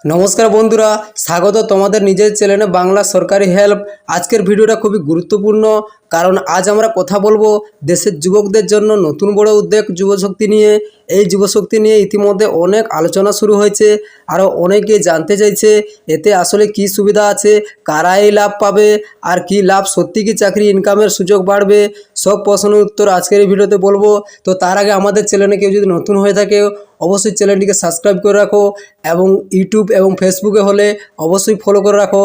নমস্কার বন্ধুরা, স্বাগত তোমাদের নিজের চ্যানেলে বাংলা সরকারি হেল্প। আজকের ভিডিওটা খুবই গুরুত্বপূর্ণ, কারণ আজ আমরা কথা বলবো দেশের যুবকদের জন্য নতুন বড় উদ্যোগ যুবশক্তি নিয়ে। এই যুবশক্তি নিয়ে ইতিমধ্যে অনেক আলোচনা শুরু হয়েছে, আরও অনেকে জানতে চাইছে এতে আসলে কি সুবিধা আছে, কারা এই লাভ পাবে, আর কি লাভ, সত্যি কি চাকরি ইনকামের সুযোগ বাড়বে। সব প্রশ্নের উত্তর আজকের এই ভিডিওতে বলবো। তো তার আগে আমাদের চ্যানেলে কেউ যদি নতুন হয়ে থাকে অবশ্যই চ্যানেলটিকে সাবস্ক্রাইব করে রাখো, এবং ইউটিউব এবং ফেসবুকে হলে অবশ্যই ফলো করে রাখো,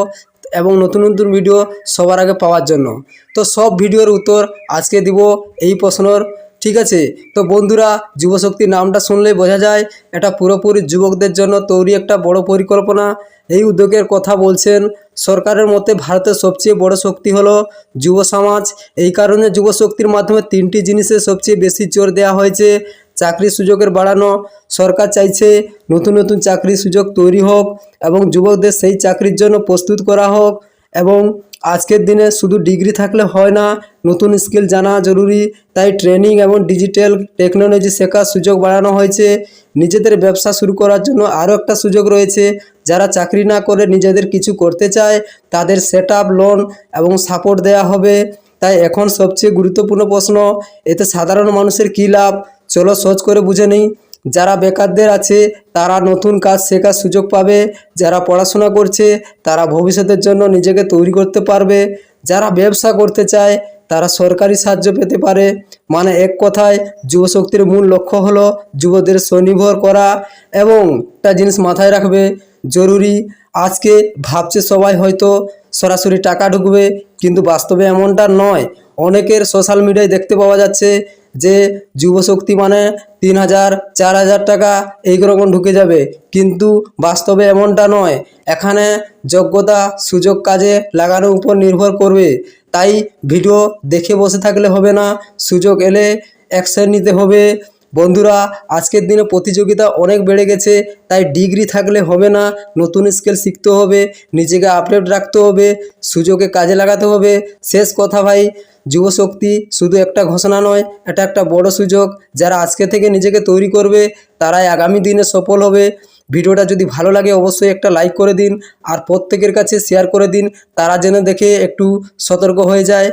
এবং নতুন নতুন ভিডিও সবার আগে পাওয়ার জন্য। তো সব ভিডিওর উত্তর আজকে দিব এই প্রশ্নর, ঠিক আছে? তো বন্ধুরা, যুবশক্তি নামটা শুনলেই বোঝা যায় এটা পুরোপুরি যুবকদের জন্য তৈরি একটা বড় পরিকল্পনা। এই উদ্যোগের কথা বলছেন সরকারের মতে ভারতের সবচেয়ে বড় শক্তি হলো যুব সমাজ। এই কারণে যুবশক্তির মাধ্যমে তিনটি জিনিসে সবচেয়ে বেশি জোর দেওয়া হয়েছে। চাকরির সুযোগের বাড়ানো, সরকার চাইছে নতুন নতুন চাকরির সুযোগ তৈরি হোক এবং যুবকদের সেই চাকরির জন্য প্রস্তুত করা হোক। এবং আজকের দিনে শুধু ডিগ্রি থাকলে হয় না, নতুন স্কিল জানা জরুরি। তাই ট্রেনিং এবং ডিজিটাল টেকনোলজি শেখার সুযোগ বাড়ানো হয়েছে। নিজেদের ব্যবসা শুরু করার জন্য আরও একটা সুযোগ রয়েছে। যারা চাকরি না করে নিজেদের কিছু করতে চায় তাদের সেটআপ, লোন এবং সাপোর্ট দেওয়া হবে। তাই এখন সবচেয়ে গুরুত্বপূর্ণ প্রশ্ন, এতে সাধারণ মানুষের কী লাভ? চলো সহজ করে বুঝে নিই। যারা বেকারদের আছে তারা নতুন কাজ শেখার সুযোগ পাবে। যারা পড়াশোনা করছে তারা ভবিষ্যতের জন্য নিজেকে তৈরি করতে পারবে। যারা ব্যবসা করতে চায় তারা সরকারি সাহায্য পেতে পারে। মানে এক কথায় যুবশক্তির মূল লক্ষ্য হলো যুবদের স্বনির্ভর করা। এবং একটা জিনিস মাথায় রাখবে, জরুরি, আজকে ভাবছে সবাই হয়তো সরাসরি টাকা ঢুকবে, কিন্তু বাস্তবে এমনটা নয়। অনেকের সোশ্যাল মিডিয়ায় দেখতে পাওয়া যাচ্ছে যে যুবশক্তি মানে 3,000 4,000 টাকা এইরকম ঢুকে যাবে, কিন্তু বাস্তবে এমনটা নয়। এখানে যোগ্যতা, সুযোগ কাজে লাগানোর উপর নির্ভর করবে। তাই ভিডিও দেখে বসে থাকলে হবে না, সুযোগ এলে অ্যাকশন নিতে হবে। বন্ধুরা, আজকের দিনে প্রতিযোগিতা অনেক বেড়ে গেছে, তাই ডিগ্রি থাকলে হবে না, নতুন স্কিল শিখতে হবে, নিজেকে আপডেট রাখতে হবে, সুযোগে কাজে লাগাতে হবে। শেষ কথা ভাই, যুবশক্তি শুধু একটা ঘোষণা নয়, এটা একটা বড় সুযোগ। যারা আজকে থেকে নিজেকে তৈরি করবে তারাই আগামী দিনে সফল হবে। ভিডিওটা যদি ভালো লাগে অবশ্যই একটা লাইক করে দিন, আর প্রত্যেকের কাছে শেয়ার করে দিন, তারা যেন দেখে একটু সতর্ক হয়ে যায়।